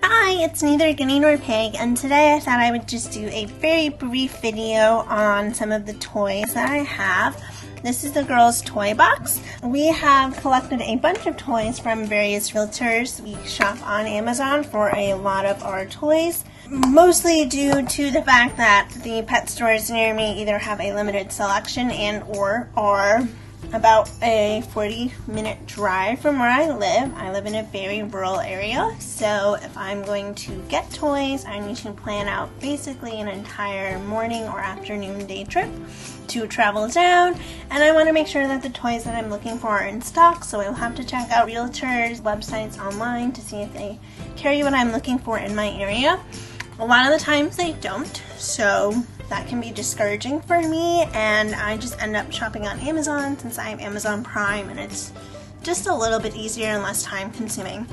Hi, it's neither Guinea nor Pig, and today I thought I would just do a very brief video on some of the toys that I have. This is the girls' toy box. We have collected a bunch of toys from various realtors. We shop on Amazon for a lot of our toys, mostly due to the fact that the pet stores near me either have a limited selection and or are about a 40-minute drive from where I live. I live in a very rural area, so if I'm going to get toys, I need to plan out basically an entire morning or afternoon day trip to travel down, and I want to make sure that the toys that I'm looking for are in stock, so I'll have to check out realtors' websites online to see if they carry what I'm looking for in my area. A lot of the times they don't, so that can be discouraging for me, and I just end up shopping on Amazon since I have Amazon Prime, and it's just a little bit easier and less time consuming.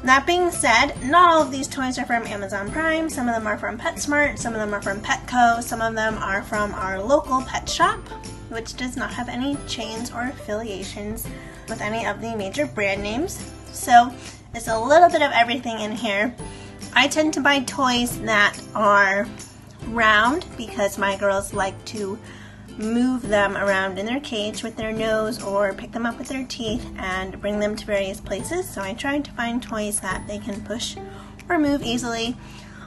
That being said, not all of these toys are from Amazon Prime. Some of them are from PetSmart, some of them are from PetCo, some of them are from our local pet shop, which does not have any chains or affiliations with any of the major brand names. So it's a little bit of everything in here. I tend to buy toys that are round because my girls like to move them around in their cage with their nose or pick them up with their teeth and bring them to various places, so I try to find toys that they can push or move easily.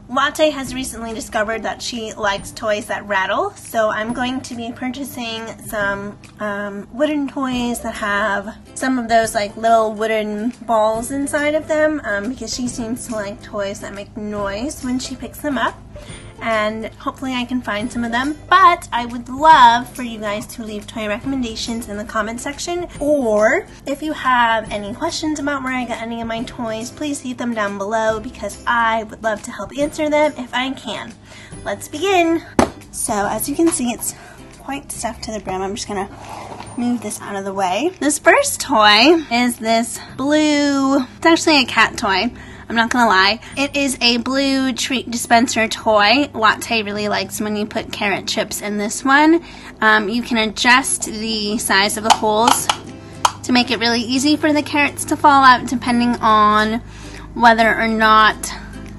Latte has recently discovered that she likes toys that rattle, so I'm going to be purchasing some wooden toys that have some of those like little wooden balls inside of them because she seems to like toys that make noise when she picks them up. And hopefully I can find some of them, but I would love for you guys to leave toy recommendations in the comment section, or if you have any questions about where I got any of my toys, please leave them down below because I would love to help answer them if I can. Let's begin. So as you can see, it's quite stuffed to the brim. I'm just gonna move this out of the way. This first toy is this blue, it's actually a cat toy. I'm not gonna lie. It is a blue treat dispenser toy. Latte really likes when you put carrot chips in this one. You can adjust the size of the holes to make it really easy for the carrots to fall out depending on whether or not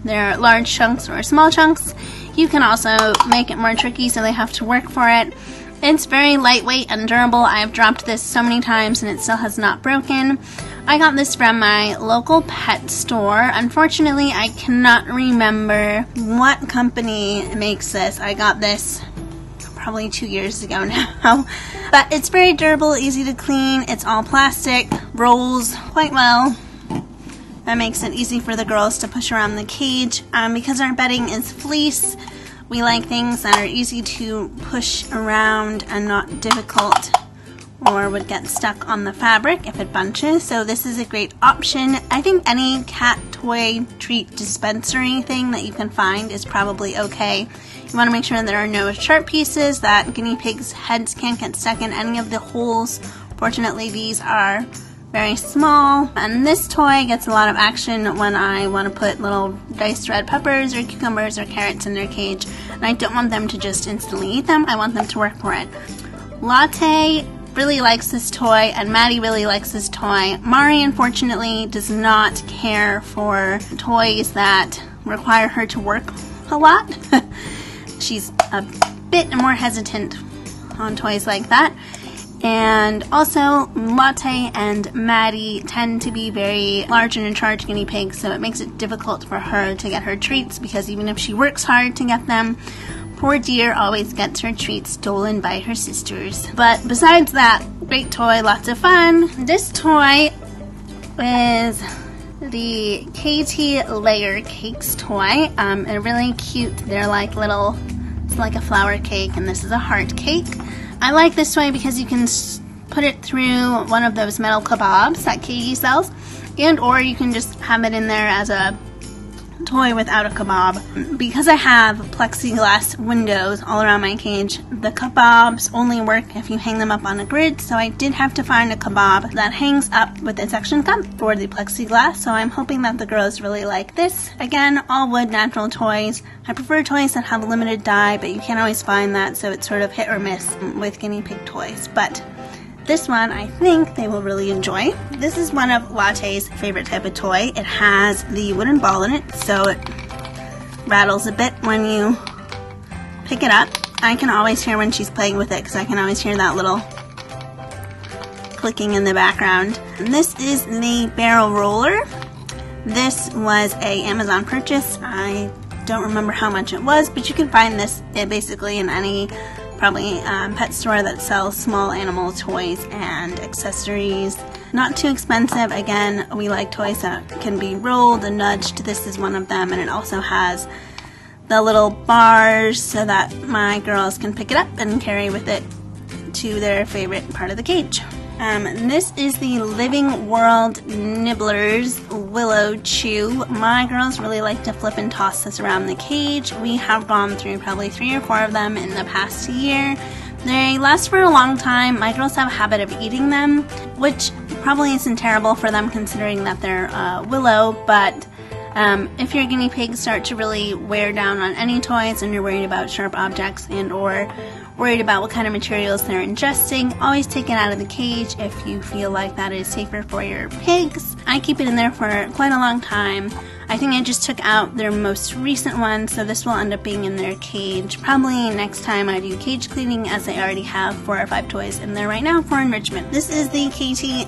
they're large chunks or small chunks. You can also make it more tricky so they have to work for it. It's very lightweight and durable. I've dropped this so many times and it still has not broken. I got this from my local pet store. Unfortunately, I cannot remember what company makes this. I got this probably 2 years ago now. But it's very durable, easy to clean. It's all plastic, rolls quite well. That makes it easy for the girls to push around the cage. Because our bedding is fleece, we like things that are easy to push around and not difficult or would get stuck on the fabric if it bunches, so this is a great option. I think any cat toy treat dispensary thing that you can find is probably okay. You want to make sure there are no sharp pieces, that guinea pigs' heads can't get stuck in any of the holes. Fortunately, these are very small, and this toy gets a lot of action when I want to put little diced red peppers or cucumbers or carrots in their cage, and I don't want them to just instantly eat them. I want them to work for it. Latte really likes this toy, and Maddie really likes this toy. Mari, unfortunately, does not care for toys that require her to work a lot. She's a bit more hesitant on toys like that. And also, Latte and Maddie tend to be very large and in charge guinea pigs, so it makes it difficult for her to get her treats because even if she works hard to get them, poor dear always gets her treats stolen by her sisters. But besides that, great toy, lots of fun. This toy is the Kaytee layer cakes toy. They're really cute. They're like little, it's like a flower cake, and this is a heart cake. I like this toy because you can put it through one of those metal kabobs that Kaytee sells, and or you can just have it in there as a toy without a kabob. Because I have plexiglass windows all around my cage, the kabobs only work if you hang them up on a grid, so I did have to find a kabob that hangs up with a suction cup for the plexiglass, so I'm hoping that the girls really like this. Again, all wood natural toys. I prefer toys that have limited dye, but you can't always find that, so it's sort of hit or miss with guinea pig toys. But This one I think they will really enjoy. This is one of Latte's favorite type of toy. It has the wooden ball in it, so it rattles a bit when you pick it up. I can always hear when she's playing with it because I can always hear that little clicking in the background. And this is the barrel roller. This was a Amazon purchase. I don't remember how much it was, but you can find this basically in any probably pet store that sells small animal toys and accessories. Not too expensive. Again, we like toys that can be rolled and nudged. This is one of them, and it also has the little bars so that my girls can pick it up and carry with it to their favorite part of the cage. This is the Living World Nibblers Willow Chew. My girls really like to flip and toss this around the cage. We have gone through probably 3 or 4 of them in the past year. They last for a long time. My girls have a habit of eating them, which probably isn't terrible for them considering that they're Willow, but if your guinea pigs start to really wear down on any toys and you're worried about sharp objects and or worried about what kind of materials they're ingesting, always take it out of the cage if you feel like that is safer for your pigs. I keep it in there for quite a long time. I think I just took out their most recent one, so this will end up being in their cage probably next time I do cage cleaning, as I already have 4 or 5 toys in there right now for enrichment. This is the Kaytee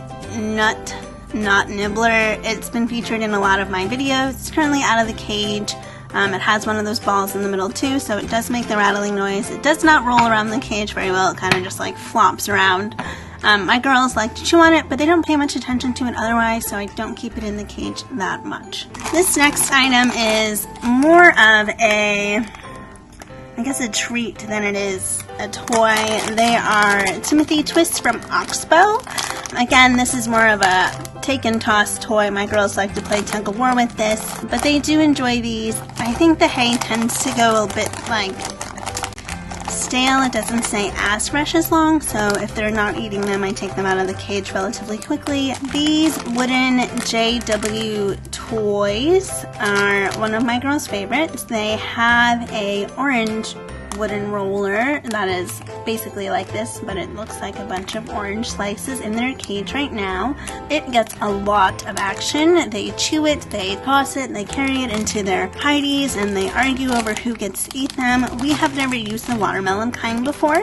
Knot Nibbler. It's been featured in a lot of my videos. It's currently out of the cage. It has one of those balls in the middle too, so it does make the rattling noise. It does not roll around the cage very well. It kind of just like flops around. My girls like to chew on it, but they don't pay much attention to it otherwise, so I don't keep it in the cage that much. This next item is more of a, I guess, a treat than it is a toy. They are Timothy Twists from Oxbow. Again, this is more of a take and toss toy. My girls like to play tug of war with this, but they do enjoy these. I think the hay tends to go a bit like stale. It doesn't stay as fresh as long, so if they're not eating them, I take them out of the cage relatively quickly. These wooden JW toys are one of my girls' favorites. They have a orange wooden roller that is basically like this, but it looks like a bunch of orange slices in their cage right now. It gets a lot of action. They chew it, they toss it, they carry it into their hideys, and they argue over who gets to eat them. We have never used the watermelon kind before.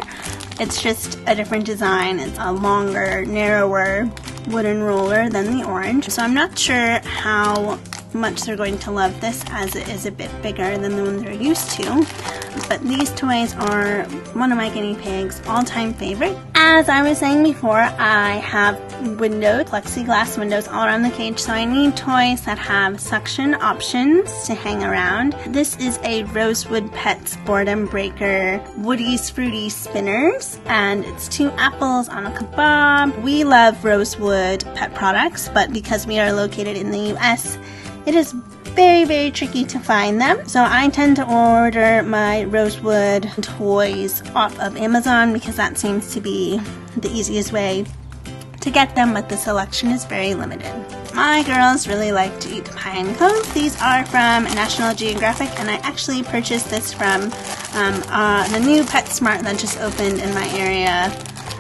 It's just a different design. It's a longer, narrower wooden roller than the orange, so I'm not sure how much they're going to love this, as it is a bit bigger than the one they're used to. But these toys are one of my guinea pigs' all-time favorite. As I was saying before, I have windows, plexiglass windows all around the cage, so I need toys that have suction options to hang around. This is a Rosewood Pets Boredom Breaker Woody's Fruity Spinners, and it's 2 apples on a Kabob. We love Rosewood pet products, but because we are located in the US, it is very, very tricky to find them. So I tend to order my Rosewood toys off of Amazon because that seems to be the easiest way to get them, but the selection is very limited. My girls really like to eat pine cones. These are from National Geographic, and I actually purchased this from the new PetSmart that just opened in my area,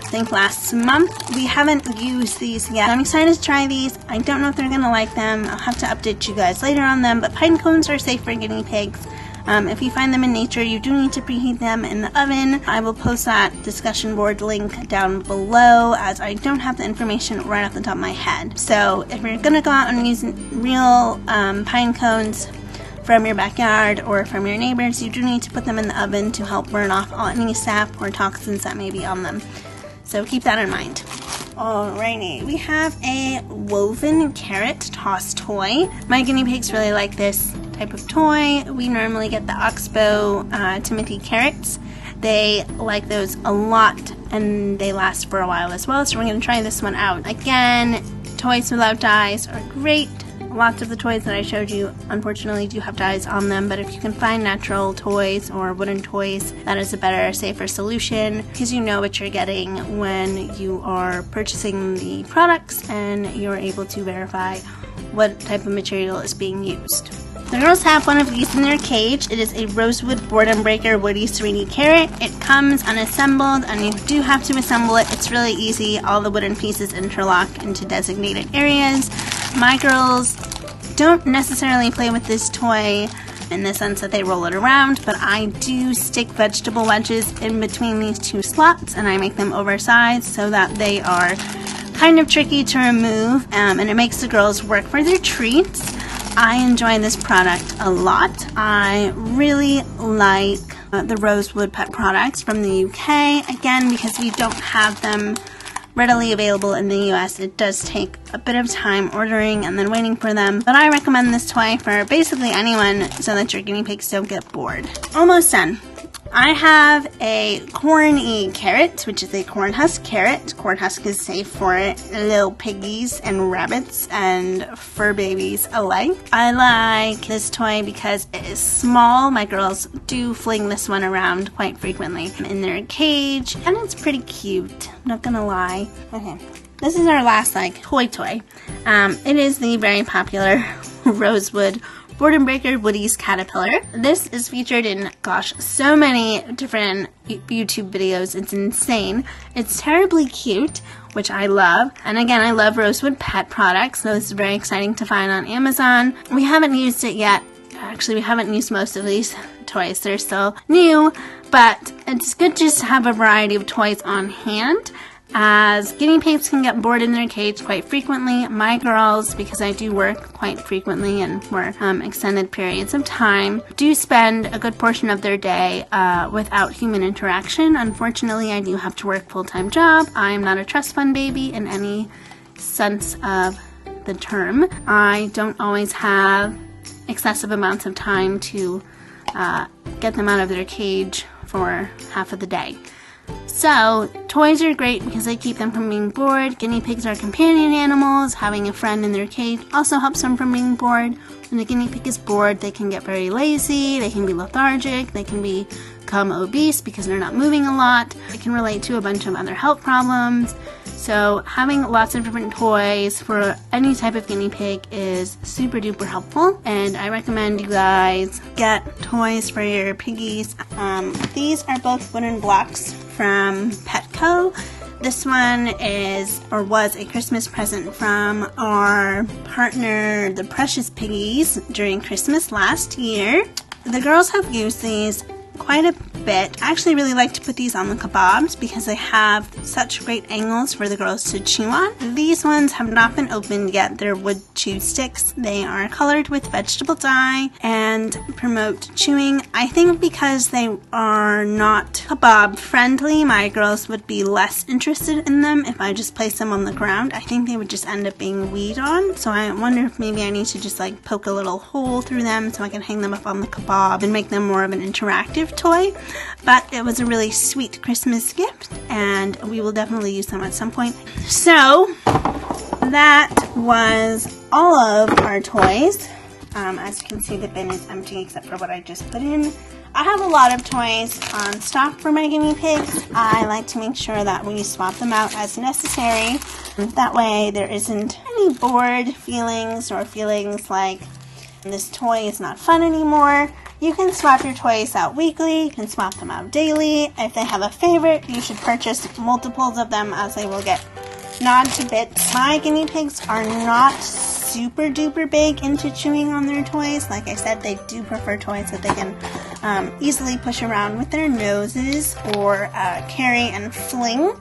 I think last month. We haven't used these yet. I'm excited to try these. I don't know if they're gonna like them. I'll have to update you guys later on them, but pine cones are safe for guinea pigs. If you find them in nature, you do need to preheat them in the oven. I will post that discussion board link down below, as I don't have the information right off the top of my head. So if you're gonna go out and use real pine cones from your backyard or from your neighbors, you do need to put them in the oven to help burn off any sap or toxins that may be on them. So keep that in mind. Alrighty, we have a woven carrot toss toy. My guinea pigs really like this type of toy. We normally get the Oxbow Timothy carrots. They like those a lot, and they last for a while as well, so we're going to try this one out. Again, toys without dies are great. Lots of the toys that I showed you unfortunately do have dies on them, but if you can find natural toys or wooden toys, that is a better, safer solution, because you know what you're getting when you are purchasing the products and you're able to verify what type of material is being used. The girls have one of these in their cage. It is a Rosewood Board and Breaker Woody Sweetie Carrot. It comes unassembled, and you do have to assemble it. It's really easy. All the wooden pieces interlock into designated areas. My girls don't necessarily play with this toy in the sense that they roll it around, but I do stick vegetable wedges in between these two slots, and I make them oversized so that they are kind of tricky to remove, and it makes the girls work for their treats. I enjoy this product a lot. I really like the Rosewood Pet products from the UK, again, because we don't have them readily available in the US. It does take a bit of time ordering and then waiting for them, but I recommend this toy for basically anyone so that your guinea pigs don't get bored. Almost done. I have a Corny Carrot, which is a corn husk carrot. Corn husk is safe for little piggies and rabbits and fur babies alike. I like this toy because it is small. My girls do fling this one around quite frequently in their cage, and it's pretty cute, not gonna lie. Okay, this is our last toy. It is the very popular Rosewood Board and Breaker Woody's Caterpillar. This is featured in, gosh, so many different YouTube videos. It's insane. It's terribly cute, which I love. And again, I love Rosewood Pet products, so this is very exciting to find on Amazon. We haven't used it yet. Actually, we haven't used most of these toys. They're still new, but it's good just to have a variety of toys on hand, as guinea pigs can get bored in their cage quite frequently. My girls, because I do work quite frequently and for extended periods of time, do spend a good portion of their day without human interaction. Unfortunately, I do have to work a full-time job. I am not a trust fund baby in any sense of the term. I don't always have excessive amounts of time to get them out of their cage for half of the day. So, toys are great because they keep them from being bored. Guinea pigs are companion animals. Having a friend in their cage also helps them from being bored. When the guinea pig is bored, they can get very lazy, they can be lethargic, they can become obese because they're not moving a lot. It can relate to a bunch of other health problems. So having lots of different toys for any type of guinea pig is super duper helpful, and I recommend you guys get toys for your piggies. These are both wooden blocks from PetCo. This one is, or was, a Christmas present from our partner, the Precious Piggies, during Christmas last year. The girls have used these quite a bit. I actually really like to put these on the Kabobs because they have such great angles for the girls to chew on. These ones have not been opened yet. They're wood chew sticks. They are colored with vegetable dye and promote chewing. I think because they are not Kabob friendly, my girls would be less interested in them if I just place them on the ground. I think they would just end up being weed on. So I wonder if maybe I need to just poke a little hole through them so I can hang them up on the Kabob and make them more of an interactive toy. But it was a really sweet Christmas gift, and we will definitely use them at some point. So that was all of our toys. As you can see, the bin is empty except for what I just put in. I have a lot of toys on stock for my guinea pigs. I like to make sure that we swap them out as necessary. That way there isn't any bored feelings or feelings like this toy is not fun anymore. You can swap your toys out weekly, you can swap them out daily. If they have a favorite, you should purchase multiples of them, as they will get gnawed to bits. My guinea pigs are not super duper big into chewing on their toys. Like I said, they do prefer toys that they can easily push around with their noses or carry and fling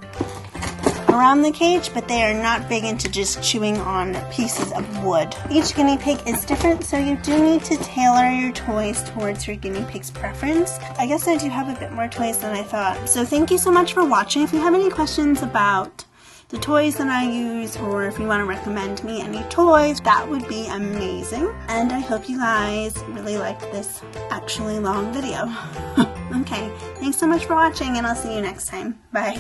around the cage, but they are not big into just chewing on pieces of wood. Each guinea pig is different, so you do need to tailor your toys towards your guinea pig's preference. I guess I do have a bit more toys than I thought. So thank you so much for watching. If you have any questions about the toys that I use, or if you want to recommend me any toys, that would be amazing. And I hope you guys really liked this actually long video. Okay, thanks so much for watching, and I'll see you next time. Bye.